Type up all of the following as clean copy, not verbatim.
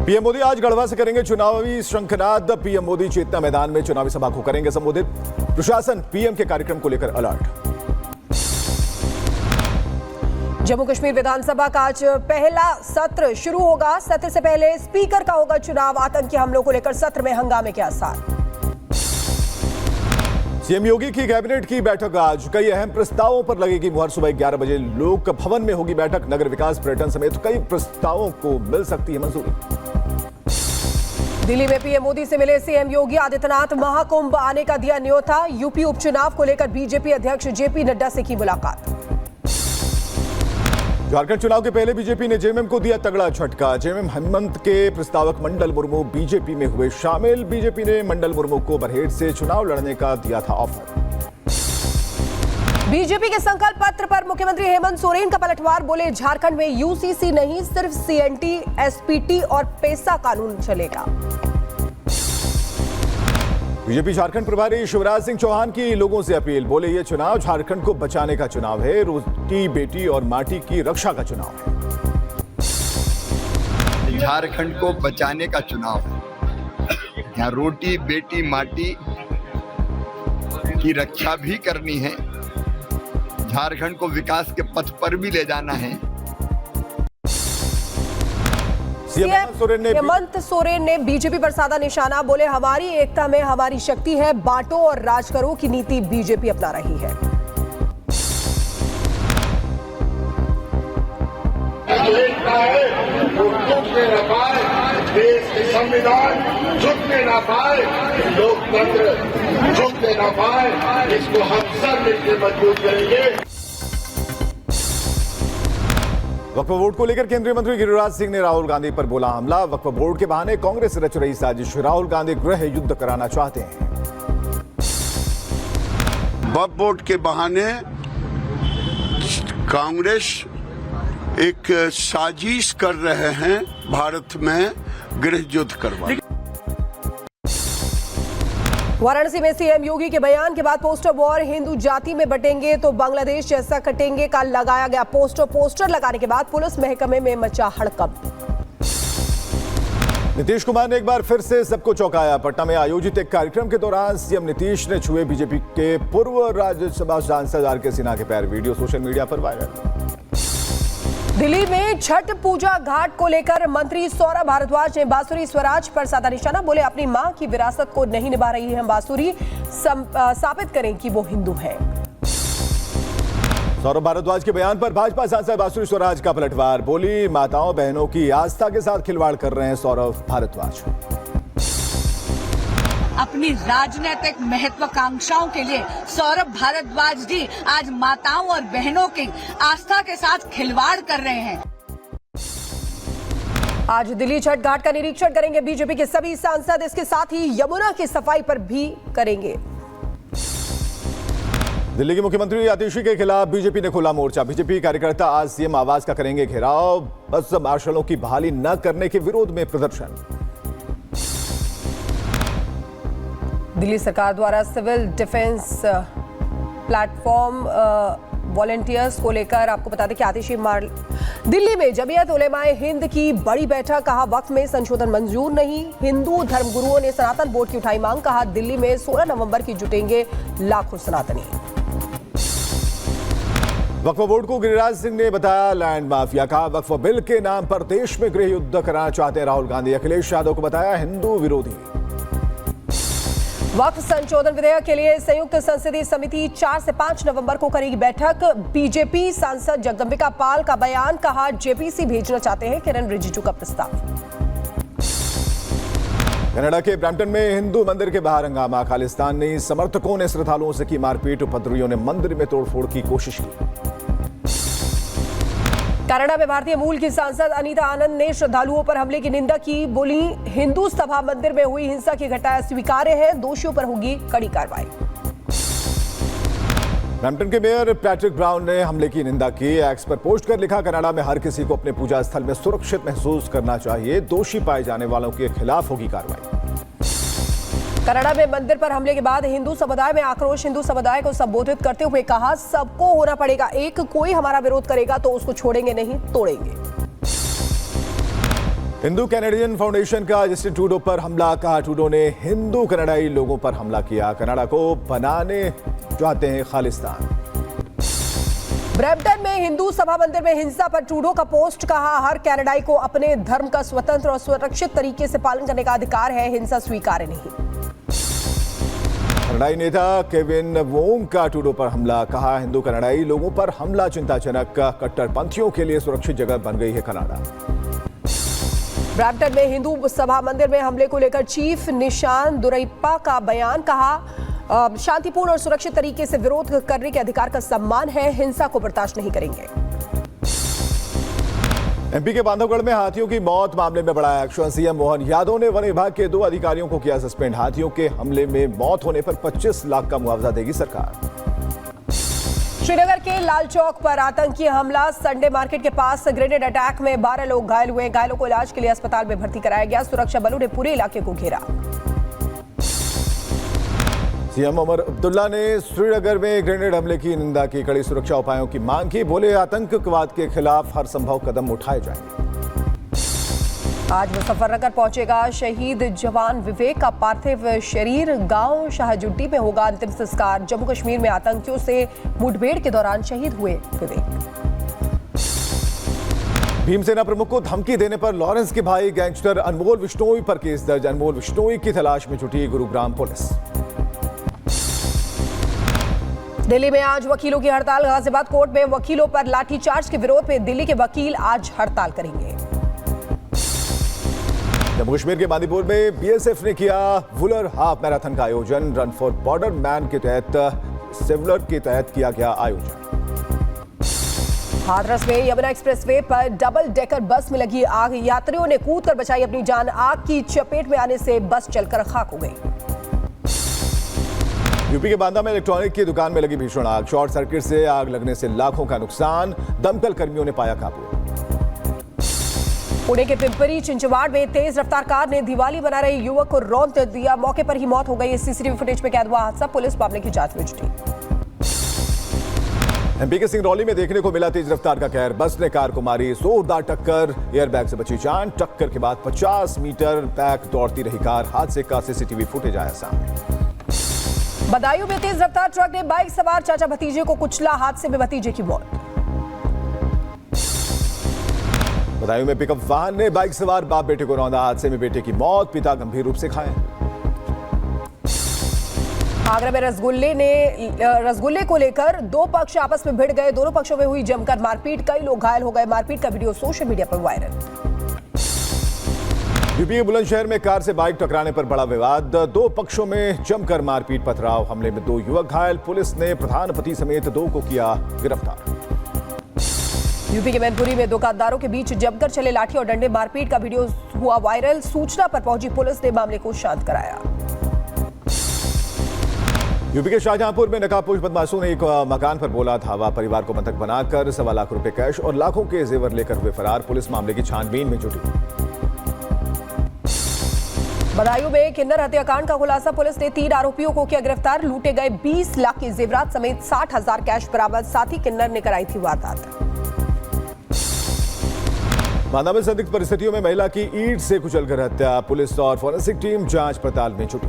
PM Modi आज गढ़वा से करेंगे चुनावी शंखनाद। पीएम मोदी चेतना मैदान में चुनावी सभा को करेंगे संबोधित। प्रशासन पीएम के कार्यक्रम को लेकर अलर्ट। जम्मू कश्मीर विधानसभा का आज पहला सत्र शुरू होगा। सत्र से पहले स्पीकर का होगा चुनाव। आतंकी हमलों को लेकर सत्र में हंगामे के आसार। सीएम योगी की कैबिनेट की बैठक आज। कई अहम प्रस्तावों पर लगेगी मुहर। सुबह 11 बजे लोक भवन में होगी बैठक। नगर विकास, पर्यटन समेत कई प्रस्तावों को मिल सकती है मंजूरी। दिल्ली में पीएम मोदी से मिले सीएम योगी आदित्यनाथ। महाकुंभ आने का दिया न्योता। यूपी उपचुनाव को लेकर बीजेपी अध्यक्ष जेपी नड्डा से की मुलाकात। झारखंड चुनाव के पहले बीजेपी ने जेएमएम को दिया तगड़ा झटका। जेएमएम हेमंत के प्रस्तावक मंडल मुर्मू बीजेपी में हुए शामिल। बीजेपी ने मंडल मुर्मू को बरहेट से चुनाव लड़ने का दिया था ऑफर। बीजेपी के संकल्प पत्र पर मुख्यमंत्री हेमंत सोरेन का पलटवार। बोले झारखंड में यूसीसी नहीं, सिर्फ सीएनटी, एसपीटी और पेसा कानून चलेगा। बीजेपी झारखंड प्रभारी शिवराज सिंह चौहान की लोगों से अपील। बोले ये चुनाव झारखंड को बचाने का चुनाव है, रोटी बेटी और माटी की रक्षा का चुनाव है। झारखंड को बचाने का चुनाव है। यहाँ रोटी बेटी माटी की रक्षा भी करनी है। झारखंड को विकास के पथ पर भी ले जाना है। हेमंत सोरेन ने बीजेपी पर साधा निशाना। बोले हमारी एकता में हमारी शक्ति है, बांटो और राज करो की नीति बीजेपी अपना रही है। एकता है वो झुकने न पाए, देश के संविधान झुकने न पाए, लोकतंत्र झुकने न पाए, इसको हम सब मिलकर मजबूत करेंगे। वक्फ बोर्ड को लेकर केंद्रीय मंत्री गिरिराज सिंह ने राहुल गांधी पर बोला हमला। वक्फ बोर्ड के बहाने कांग्रेस रच रही साजिश। राहुल गांधी गृह युद्ध कराना चाहते हैं। वक्फ बोर्ड के बहाने कांग्रेस एक साजिश कर रहे हैं, भारत में गृह युद्ध करवा। वाराणसी में सीएम योगी के बयान के बाद पोस्टर वॉर। हिंदू जाति में बटेंगे तो बांग्लादेश जैसा कटेंगे का लगाया गया पोस्टर लगाने के बाद पुलिस महकमे में मचा हड़कंप। नीतीश कुमार ने एक बार फिर से सबको चौंकाया। पटना में आयोजित एक कार्यक्रम के दौरान सीएम नीतीश ने छुए बीजेपी के पूर्व राज्यसभा सांसद आर.के. सिन्हा के पैर। वीडियो सोशल मीडिया पर वायरल। दिल्ली में छठ पूजा घाट को लेकर मंत्री सौरभ भारद्वाज ने बांसुरी स्वराज पर साधा निशाना। बोले अपनी मां की विरासत को नहीं निभा रही है बांसुरी, साबित करें कि वो हिंदू है। सौरभ भारद्वाज के बयान पर भाजपा सांसद बांसुरी स्वराज का पलटवार। बोली माताओं बहनों की आस्था के साथ खिलवाड़ कर रहे हैं सौरभ भारद्वाज। अपनी राजनीतिक महत्वाकांक्षाओं के लिए सौरभ भारद्वाज जी आज माताओं और बहनों की आस्था के साथ खिलवाड़ कर रहे हैं। आज दिल्ली छठ घाट का निरीक्षण करेंगे बीजेपी के सभी सांसद। इसके साथ ही यमुना की सफाई पर भी करेंगे। दिल्ली के मुख्यमंत्री आतिशी के खिलाफ बीजेपी ने खोला मोर्चा। बीजेपी कार्यकर्ता आज सीएम आवास का करेंगे घेराव। बस मार्शलों की बहाली न करने के विरोध में प्रदर्शन। दिल्ली सरकार द्वारा सिविल डिफेंस प्लेटफॉर्म वॉलंटियर्स को लेकर आपको बता दें कि आतिशी दिल्ली में जमीयत उलेमाए हिंद की बड़ी बैठक। कहा वक्फ में संशोधन मंजूर नहीं। हिंदू धर्मगुरुओं ने सनातन बोर्ड की उठाई मांग। कहा दिल्ली में 16 नवंबर की जुटेंगे लाखों सनातनी। वक्फ बोर्ड को गिरिराज सिंह ने बताया लैंड माफिया। कहा वक्फ बिल के नाम पर देश में गृह युद्ध कराना चाहते हैं राहुल गांधी। अखिलेश यादव को बताया हिंदू विरोधी। वक्फ संशोधन विधेयक के लिए संयुक्त संसदीय समिति 4 से 5 नवंबर को करेगी बैठक। बीजेपी सांसद जगदंबिका पाल का बयान। कहा जेपीसी भेजना चाहते हैं किरण रिजिजू का प्रस्ताव। कनाडा के ब्रैम्पटन में हिंदू मंदिर के बाहर हंगामा। खालिस्तानी समर्थकों ने श्रद्धालुओं से की मारपीट। उपद्रवियों ने मंदिर में तोड़फोड़ की कोशिश की। कनाडा में भारतीय मूल की सांसद अनीता आनंद ने श्रद्धालुओं पर हमले की निंदा की। बोली हिंदू सभा मंदिर में हुई हिंसा की घटना स्वीकार्य है, दोषियों पर होगी कड़ी कार्रवाई। ब्रैम्पटन के मेयर पैट्रिक ब्राउन ने हमले की निंदा की। एक्स पर पोस्ट कर लिखा कनाडा में हर किसी को अपने पूजा स्थल में सुरक्षित महसूस करना चाहिए। दोषी पाए जाने वालों के खिलाफ होगी कार्रवाई। कनाडा में मंदिर पर हमले के बाद हिंदू समुदाय में आक्रोश। हिंदू समुदाय को संबोधित करते हुए कहा सबको होना पड़ेगा एक, कोई हमारा विरोध करेगा तो उसको छोड़ेंगे नहीं, तोड़ेंगे। हिंदू कैनेडियन फाउंडेशन का जस्टिन ट्रूडो पर हमला, कहा ट्रूडो ने हिंदू कनाडाई लोगों पर हमला किया, कनाडा को बनाने चाहते हैं खालिस्तान। ब्रैम्पटन में हिंदू सभा मंदिर में हिंसा पर ट्रूडो का पोस्ट, कहा हर कनाडाई को अपने धर्म का स्वतंत्र और सुरक्षित तरीके से पालन करने का अधिकार है, हिंसा स्वीकार्य नहीं। कनाडाई नेता केविन वोंग का ट्रूडो पर हमला, कहा हिंदू कनाडाई लोगों पर हमला चिंताजनक, कट्टरपंथियों के लिए सुरक्षित जगह बन गई है कनाडा। ब्रैम्पटन में हिंदू सभा मंदिर में हमले को लेकर चीफ निशान दुरैप्पा का बयान, कहा शांतिपूर्ण और सुरक्षित तरीके से विरोध करने के अधिकार का सम्मान है, हिंसा को बर्दाश्त नहीं करेंगे। एमपी के बांधवगढ़ में हाथियों की मौत मामले में बड़ा एक्शन, सीएम मोहन यादव ने वन विभाग के 2 अधिकारियों को किया सस्पेंड, हाथियों के हमले में मौत होने पर 25 लाख का मुआवजा देगी सरकार। श्रीनगर के लाल चौक पर आतंकी हमला, संडे मार्केट के पास ग्रेनेड अटैक में 12 लोग घायल हुए, घायलों को इलाज के लिए अस्पताल में भर्ती कराया गया, सुरक्षा बलों ने पूरे इलाके को घेरा। सीएम उमर अब्दुल्ला ने श्रीनगर में ग्रेनेड हमले की निंदा की, कड़ी सुरक्षा उपायों की मांग की, बोले आतंकवाद के खिलाफ हर संभव कदम उठाए जाएंगे। आज मुजफ्फरनगर पहुंचेगा शहीद जवान विवेक का पार्थिव शरीर, गांव शाहजुड्डी में होगा अंतिम संस्कार। जम्मू कश्मीर में आतंकियों से मुठभेड़ के दौरान शहीद हुए विवेक। भीमसेना प्रमुख को धमकी देने पर लॉरेंस के भाई गैंगस्टर अनमोल विश्नोई पर केस दर्ज, अनमोल विश्नोई की तलाश में जुटी गुरुग्राम पुलिस। दिल्ली में आज वकीलों की हड़ताल, गाजियाबाद कोर्ट में वकीलों पर लाठीचार्ज के विरोध में दिल्ली के वकील आज हड़ताल करेंगे। जम्मू कश्मीर के बांदीपुर में बीएसएफ ने किया वुलर हाफ मैराथन का आयोजन, रन फॉर बॉर्डर मैन के तहत सिवलर के तहत किया गया आयोजन। हाथरस में यमुना एक्सप्रेसवे पर डबल डेकर बस में लगी आग, यात्रियों ने कूदकर बचाई अपनी जान, आग की चपेट में आने से बस चलकर खाक हो गई। यूपी के बांदा में इलेक्ट्रॉनिक की दुकान में लगी भीषण आग, शॉर्ट सर्किट से आग लगने से लाखों का नुकसान, दमकल कर्मियों ने पाया काबू। पुणे के पिंपरी चिंचवाड़ में तेज रफ्तार कार ने दिवाली मना रहे युवक को रौंद दिया, मौके पर ही मौत हो गई। सीसीटीवी फुटेज में कैद हुआ हादसा, पुलिस मामले की जांच में जुटी। एमपी के सिंगरौली में देखने को मिला तेज रफ्तार का कहर, बस ने कार को मारी जोरदार टक्कर, एयरबैग से बची जान, टक्कर के बाद 50 मीटर तक दौड़ती रही कार, हादसे का सीसीटीवी फुटेज आया सामने। बदायूं में तेज रफ्तार ट्रक ने बाइक सवार चाचा भतीजे को कुचला, हादसे में भतीजे की मौत। बदायूं में पिकअप वाहन ने बाइक सवार बाप बेटे को रौंदा, हादसे में बेटे की मौत, पिता गंभीर रूप से घायल। आगरा में रसगुल्ले को लेकर 2 पक्ष आपस में भिड़ गए, दोनों पक्षों में हुई जमकर मारपीट, कई लोग घायल हो गए, मारपीट का वीडियो सोशल मीडिया पर वायरल। यूपी के बुलंदशहर में कार से बाइक टकराने पर बड़ा विवाद, 2 पक्षों में जमकर मारपीट पथराव, हमले में 2 युवक घायल, पुलिस ने प्रधान पति समेत 2 को किया गिरफ्तार। यूपी के मैनपुरी में दुकानदारों के बीच जमकर चले लाठी और डंडे, मारपीट का वीडियो हुआ वायरल, सूचना पर पहुंची पुलिस ने मामले को शांत कराया। यूपी के शाहजहांपुर में नकाबपोश बदमाशों ने एक मकान पर बोला धावा, परिवार को बंधक बनाकर 1.25 लाख रुपए कैश और लाखों के जेवर लेकर हुए फरार, पुलिस मामले की छानबीन में जुटी। बदायूं में किन्नर हत्याकांड का खुलासा, पुलिस ने 3 आरोपियों को किया गिरफ्तार, लूटे गए 20 लाख के जेवरात समेत 60,000 कैश बरामद, साथ ही किन्नर ने कराई थी वारदात। बांदा में संदिग्ध परिस्थितियों में महिला की ईंट से कुचलकर हत्या, पुलिस और फॉरेंसिक टीम जांच पड़ताल में जुटी।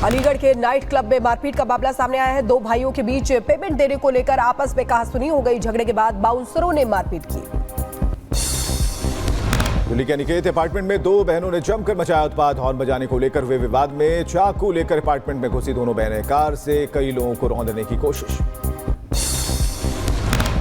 अलीगढ़ के नाइट क्लब में मारपीट का मामला सामने आया है, 2 भाइयों के बीच पेमेंट देने को लेकर आपस में कहासुनी हो गई, झगड़े के बाद बाउंसरों ने मारपीट की। दिल्ली के अनिकेत अपार्टमेंट में 2 बहनों ने जमकर मचाया उत्पात, हॉर्न बजाने को लेकर हुए विवाद में चाकू लेकर अपार्टमेंट में घुसी दोनों बहनें, कार से कई लोगों को रौंदने की कोशिश।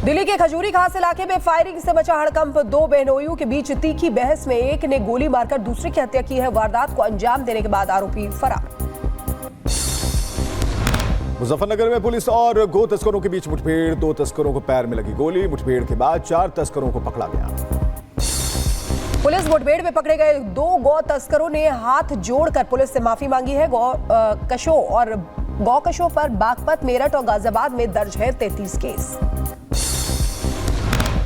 दिल्ली के खजूरी खास इलाके में फायरिंग से मचा हड़कंप, 2 बहनोइयों के बीच तीखी बहस में एक ने गोली मारकर दूसरे की हत्या की है, वारदात को अंजाम देने के बाद आरोपी फरार। मुजफ्फरनगर में पुलिस और गो तस्करों के बीच मुठभेड़, 2 तस्करों को पैर में लगी गोली, मुठभेड़ के बाद 4 तस्करों को पकड़ा गया। पुलिस मुठभेड़ में पकड़े गए 2 गौ तस्करों ने हाथ जोड़कर पुलिस से माफी मांगी है। गौकशों पर बागपत, मेरठ और गाजियाबाद में दर्ज है 33 केस।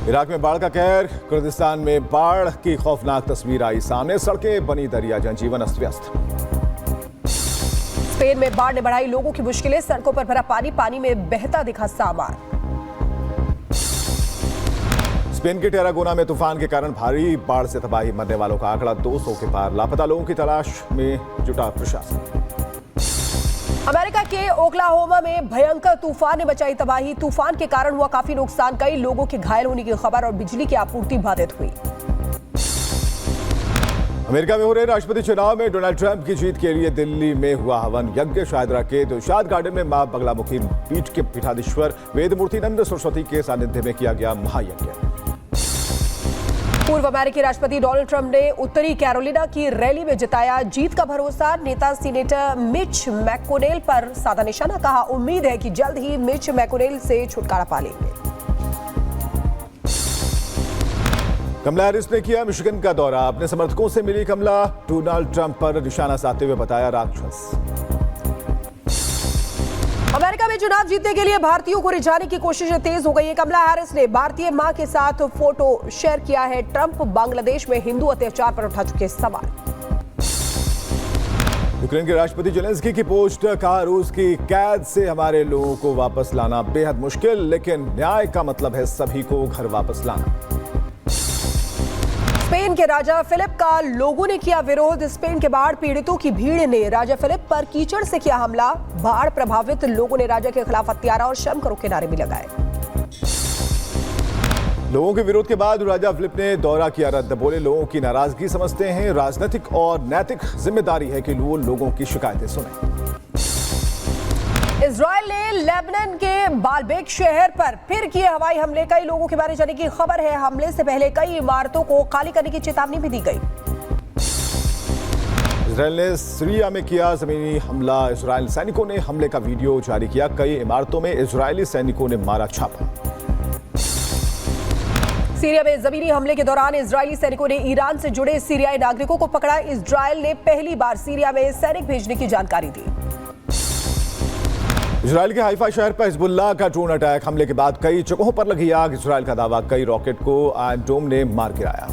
इराक में बाढ़ का कहर, कुर्दिस्तान में बाढ़ की खौफनाक तस्वीर आई सामने, सड़कें बनी दरिया, जनजीवन अस्त व्यस्त। स्पेन में बाढ़ ने बढ़ाई लोगों की मुश्किलें, सड़कों पर भरा पानी, पानी में बहता दिखा सामान। स्पेन के टेरागोना में तूफान के कारण भारी बाढ़ से तबाही, मरने वालों का आंकड़ा 200 के पार। लापता लोगों की तलाश में जुटा प्रशासन। अमेरिका के ओक्लाहोमा में भयंकर तूफान ने मचाई तबाही। तूफान के कारण हुआ काफी नुकसान, कई लोगों के घायल होने की खबर और बिजली की आपूर्ति बाधित हुई। अमेरिका में हो रहे राष्ट्रपति चुनाव में डोनाल्ड ट्रंप की जीत के लिए दिल्ली में हुआ हवन यज्ञ। शायदरा के दिलशाद गार्डन में मां बगलामुखी पीठ के पीठाधीश्वर वेदमूर्तिनंद सरस्वती के सानिध्य में किया गया महायज्ञ। पूर्व अमेरिकी राष्ट्रपति डोनाल्ड ट्रंप ने उत्तरी कैरोलिना की रैली में जताया जीत का भरोसा। नेता सीनेटर मिच मैकोनेल पर साधा निशाना, कहा उम्मीद है कि जल्द ही मिच मैकोनेल से छुटकारा पा लेंगे। कमला हैरिस ने किया मिशिगन का दौरा। अपने समर्थकों से मिली कमला, डोनाल्ड ट्रंप पर निशाना साधते हुए बताया राक्षस। अमेरिका में चुनाव जीतने के लिए भारतीयों को रिझाने की कोशिशें तेज हो गई है। कमला हैरिस ने भारतीय मां के साथ फोटो शेयर किया है। ट्रंप बांग्लादेश में हिंदू अत्याचार पर उठा चुके सवाल। यूक्रेन के राष्ट्रपति जेलेंस्की की पोस्ट, कहा रूस की कैद से हमारे लोगों को वापस लाना बेहद मुश्किल, लेकिन न्याय का मतलब है सभी को घर वापस लाना। स्पेन के राजा फिलिप का लोगों ने किया विरोध। स्पेन के बाढ़ पीड़ितों की भीड़ ने राजा फिलिप पर कीचड़ से किया हमला। बाढ़ प्रभावित लोगों ने राजा के खिलाफ हत्यारा और शर्म करो के नारे भी लगाए। लोगों के विरोध के बाद राजा फिलिप ने दौरा किया रद्द। बोले लोगों की नाराजगी समझते हैं, राजनीतिक और नैतिक जिम्मेदारी है कि वो लोगों की शिकायतें सुने। इजरायल ने लेबनान के बालबेक शहर पर फिर किए हवाई हमले। कई लोगों के मारे जाने की खबर है। हमले से पहले कई इमारतों को खाली करने की चेतावनी भी दी गई। इजरायल ने सीरिया में किया जमीनी हमला। इजरायल सैनिकों ने हमले का वीडियो जारी किया। कई इमारतों में इजरायली सैनिकों ने मारा छापा। सीरिया में जमीनी हमले के दौरान इजरायली सैनिकों ने ईरान से जुड़े सीरियाई नागरिकों को पकड़ा। इजरायल ने पहली बार सीरिया में सैनिक भेजने की जानकारी दी। इजरायल के हाइफा शहर पर हिजबुल्लाह का ड्रोन अटैक। हमले के बाद कई जगहों पर लगी आग। इजरायल का दावा, कई रॉकेट को आयरन डोम ने मार गिराया।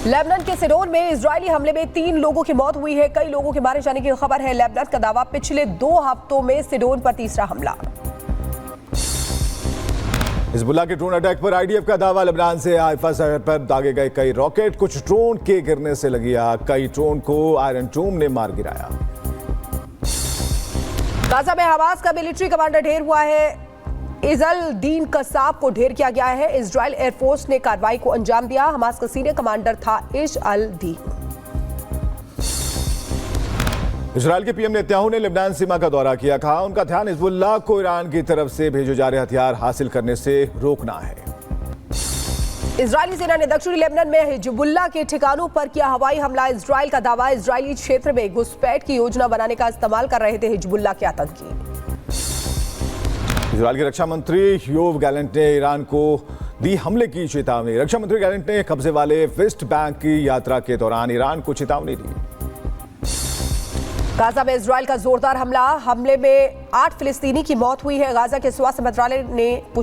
लेबनान के सिडोन में इजरायली हमले में 3 लोगों की मौत हुई है। कई लोगों के मारे जाने की खबर है। लेबनान का दावा, पिछले 2 हफ्तों में सिडोन पर तीसरा हमला। हिजबुल्लाह के ड्रोन अटैक पर आईडीएफ का दावा, लेबनान से हाइफा शहर पर दागे गए कई रॉकेट। कुछ ड्रोन के गिरने से लगी आग। कई ड्रोन को आयरन डोम ने मार गिराया। गाजा में हमास का मिलिट्री कमांडर ढेर हुआ है। इजल दीन कसाब को ढेर किया गया है। इजरायल एयरफोर्स ने कार्रवाई को अंजाम दिया। हमास का सीनियर कमांडर था इजल दीन। इजरायल के पीएम नेतन्याहू ने लेबनान सीमा का दौरा किया। कहा उनका ध्यान हिजबुल्लाह को ईरान की तरफ से भेजे जा रहे हथियार हासिल करने से रोकना है। इजरायली सेना ने दक्षिणी लेबनान में हिजबुल्लाह के ठिकानों पर किया हवाई हमला। इजरायल का दावा, इजरायली क्षेत्र में घुसपैठ की योजना बनाने का इस्तेमाल कर रहे थे हिजबुल्लाह के आतंकी। इजरायल के रक्षा मंत्री योव गैलेंट ने ईरान को दी हमले की चेतावनी। रक्षा मंत्री गैलेंट ने कब्जे वाले वेस्ट बैंक की यात्रा के दौरान ईरान को चेतावनी दी। गाजा में इजरायल का जोरदार हमला। हमले में 8 फिलिस्तीनी की मौत हुई है। गाजा के स्वास्थ्य मंत्रालय ने पुष्टि